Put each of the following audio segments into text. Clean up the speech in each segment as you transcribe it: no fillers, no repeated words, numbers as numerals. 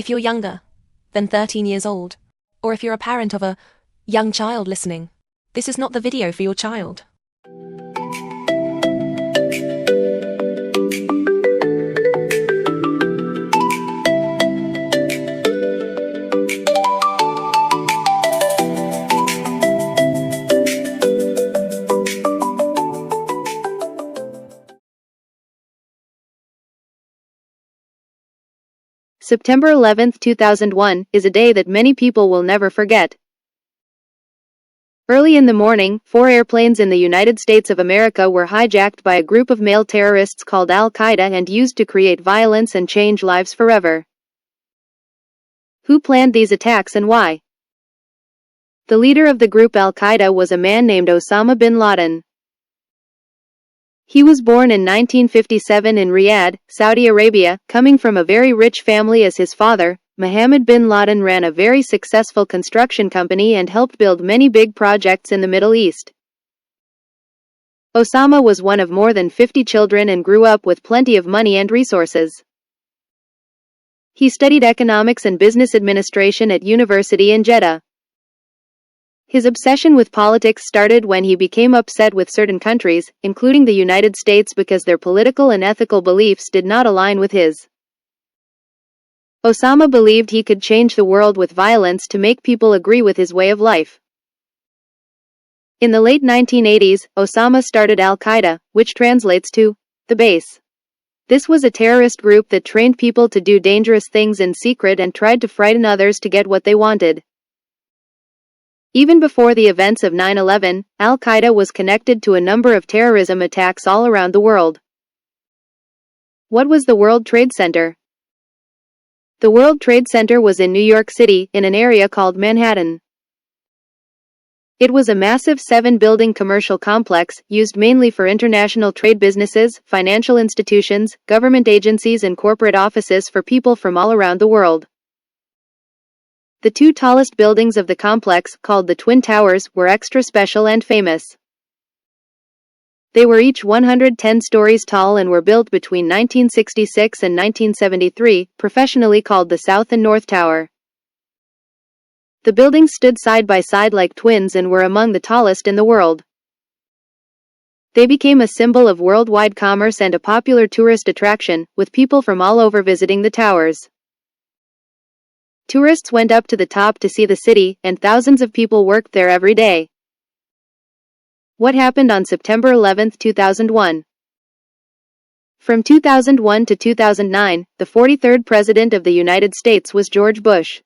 If you're younger than 13 years old, or if you're a parent of a young child listening, this is not the video for your child. September 11, 2001, is a day that many people will never forget. Early in the morning, 4 airplanes in the United States of America were hijacked by a group of male terrorists called Al-Qaeda and used to create violence and change lives forever. Who planned these attacks and why? The leader of the group Al-Qaeda was a man named Osama bin Laden. He was born in 1957 in Riyadh, Saudi Arabia, coming from a very rich family as his father, Mohammed bin Laden, ran a very successful construction company and helped build many big projects in the Middle East. Osama was one of more than 50 children and grew up with plenty of money and resources. He studied economics and business administration at university in Jeddah. His obsession with politics started when he became upset with certain countries, including the United States, because their political and ethical beliefs did not align with his. Osama believed he could change the world with violence to make people agree with his way of life. In the late 1980s, Osama started Al-Qaeda, which translates to the base. This was a terrorist group that trained people to do dangerous things in secret and tried to frighten others to get what they wanted. Even before the events of 9/11, Al-Qaeda was connected to a number of terrorism attacks all around the world. What was the World Trade Center? The World Trade Center was in New York City, in an area called Manhattan. It was a massive 7-building commercial complex, used mainly for international trade businesses, financial institutions, government agencies and corporate offices for people from all around the world. The 2 tallest buildings of the complex, called the Twin Towers, were extra special and famous. They were each 110 stories tall and were built between 1966 and 1973, professionally called the South and North Tower. The buildings stood side by side like twins and were among the tallest in the world. They became a symbol of worldwide commerce and a popular tourist attraction, with people from all over visiting the towers. Tourists went up to the top to see the city, and thousands of people worked there every day. What happened on September 11, 2001? From 2001 to 2009, the 43rd President of the United States was George Bush.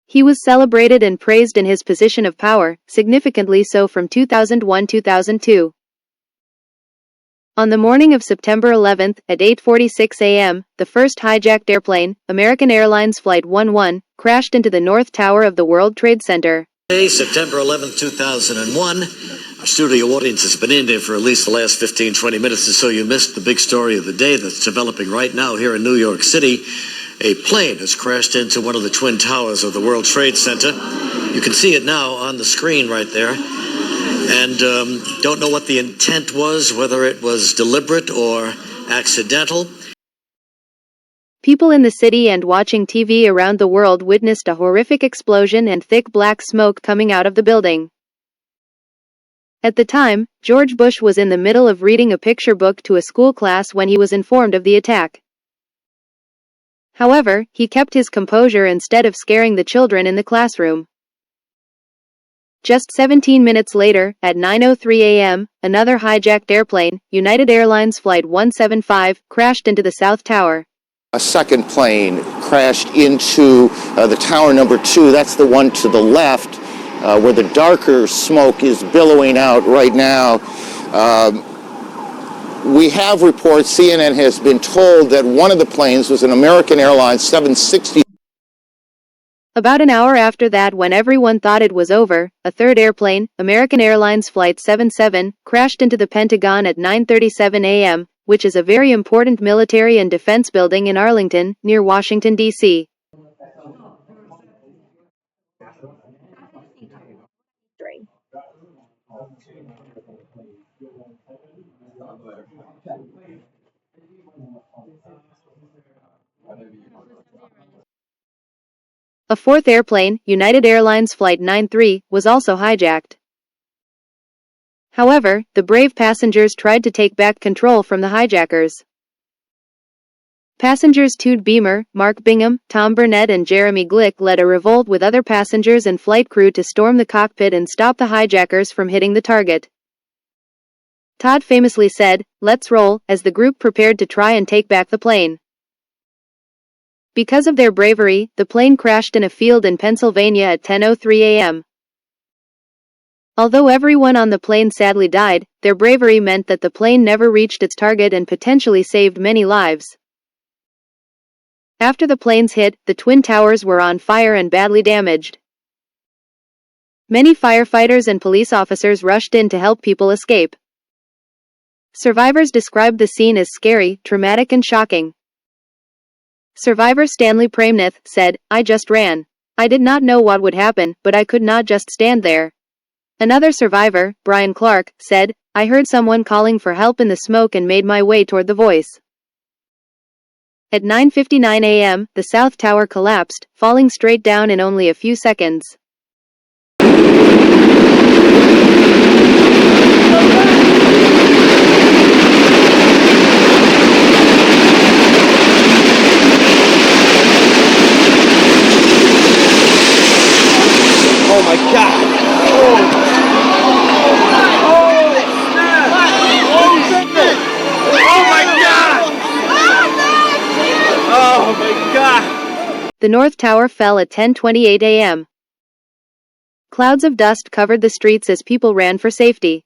He was celebrated and praised in his position of power, significantly so from 2001-2002. On the morning of September 11, at 8:46 a.m., the first hijacked airplane, American Airlines Flight 11, crashed into the North Tower of the World Trade Center. Today, September 11, 2001, our studio audience has been in there for at least the last 15-20 minutes, and so you missed the big story of the day that's developing right now here in New York City. A plane has crashed into one of the Twin Towers of the World Trade Center. You can see it now on the screen right there. And don't know what the intent was, whether it was deliberate or accidental. People in the city and watching TV around the world witnessed a horrific explosion and thick black smoke coming out of the building. At the time, George Bush was in the middle of reading a picture book to a school class when he was informed of the attack. However, he kept his composure instead of scaring the children in the classroom. Just 17 minutes later, at 9:03 a.m., another hijacked airplane, United Airlines Flight 175, crashed into the South Tower. A second plane crashed into the tower number 2. That's the one to the left, where the darker smoke is billowing out right now. We have reports, CNN has been told that one of the planes was an American Airlines 760. About an hour after that, when everyone thought it was over, a third airplane, American Airlines Flight 77, crashed into the Pentagon at 9:37 a.m., which is a very important military and defense building in Arlington, near Washington, D.C. A fourth airplane, United Airlines Flight 93, was also hijacked. However, the brave passengers tried to take back control from the hijackers. Passengers Tude Beamer, Mark Bingham, Tom Burnett and Jeremy Glick led a revolt with other passengers and flight crew to storm the cockpit and stop the hijackers from hitting the target. Todd famously said, "Let's roll," as the group prepared to try and take back the plane. Because of their bravery, the plane crashed in a field in Pennsylvania at 10:03 a.m. Although everyone on the plane sadly died, their bravery meant that the plane never reached its target and potentially saved many lives. After the planes hit, the Twin Towers were on fire and badly damaged. Many firefighters and police officers rushed in to help people escape. Survivors described the scene as scary, traumatic and shocking. Survivor Stanley Pramnath said, "I just ran. I did not know what would happen, but I could not just stand there." Another survivor, Brian Clark, said, "I heard someone calling for help in the smoke and made my way toward the voice." At 9:59 a.m., the South Tower collapsed, falling straight down in only a few seconds. Oh my God! Oh my God! The North Tower fell at 10:28 a.m. Clouds of dust covered the streets as people ran for safety.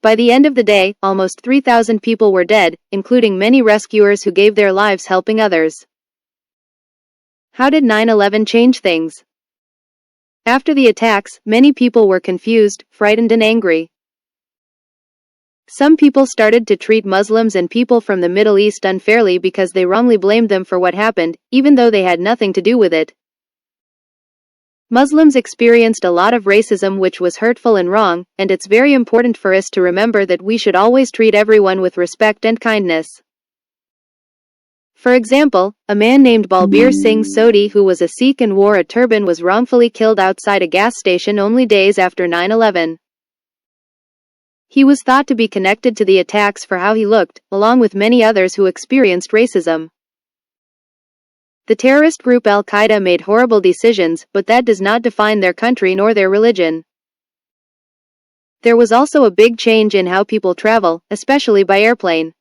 By the end of the day, almost 3,000 people were dead, including many rescuers who gave their lives helping others. How did 9/11 change things? After the attacks, many people were confused, frightened and angry. Some people started to treat Muslims and people from the Middle East unfairly because they wrongly blamed them for what happened, even though they had nothing to do with it. Muslims experienced a lot of racism which was hurtful and wrong, and it's very important for us to remember that we should always treat everyone with respect and kindness. For example, a man named Balbir Singh Sodhi who was a Sikh and wore a turban was wrongfully killed outside a gas station only days after 9/11. He was thought to be connected to the attacks for how he looked, along with many others who experienced racism. The terrorist group Al-Qaeda made horrible decisions, but that does not define their country nor their religion. There was also a big change in how people travel, especially by airplane.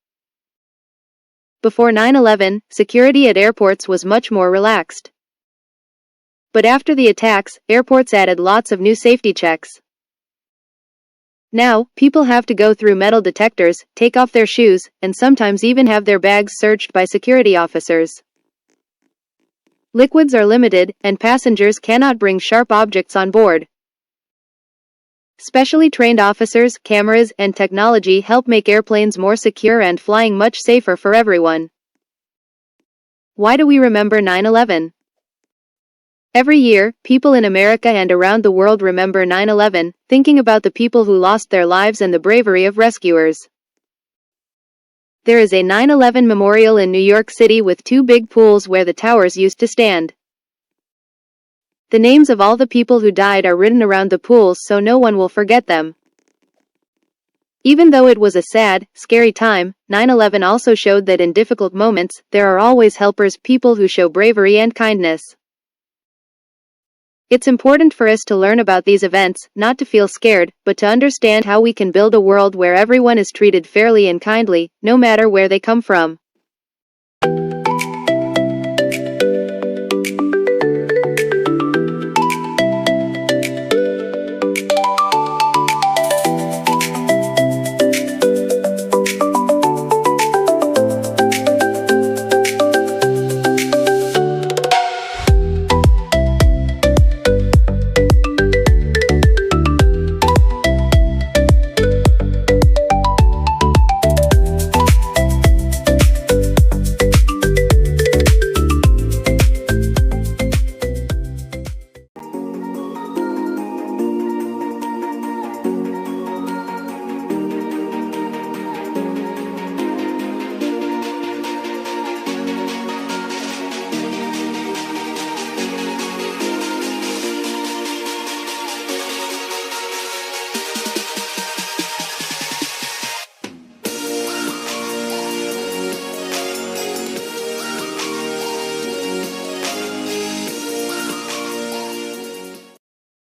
Before 9/11, security at airports was much more relaxed. But after the attacks, airports added lots of new safety checks. Now, people have to go through metal detectors, take off their shoes, and sometimes even have their bags searched by security officers. Liquids are limited, and passengers cannot bring sharp objects on board. Specially trained officers, cameras, and technology help make airplanes more secure and flying much safer for everyone. Why do we remember 9/11? Every year, people in America and around the world remember 9/11, thinking about the people who lost their lives and the bravery of rescuers. There is a 9/11 memorial in New York City with two big pools where the towers used to stand. The names of all the people who died are written around the pools so no one will forget them. Even though it was a sad, scary time, 9/11 also showed that in difficult moments, there are always helpers, people who show bravery and kindness. It's important for us to learn about these events, not to feel scared, but to understand how we can build a world where everyone is treated fairly and kindly, no matter where they come from.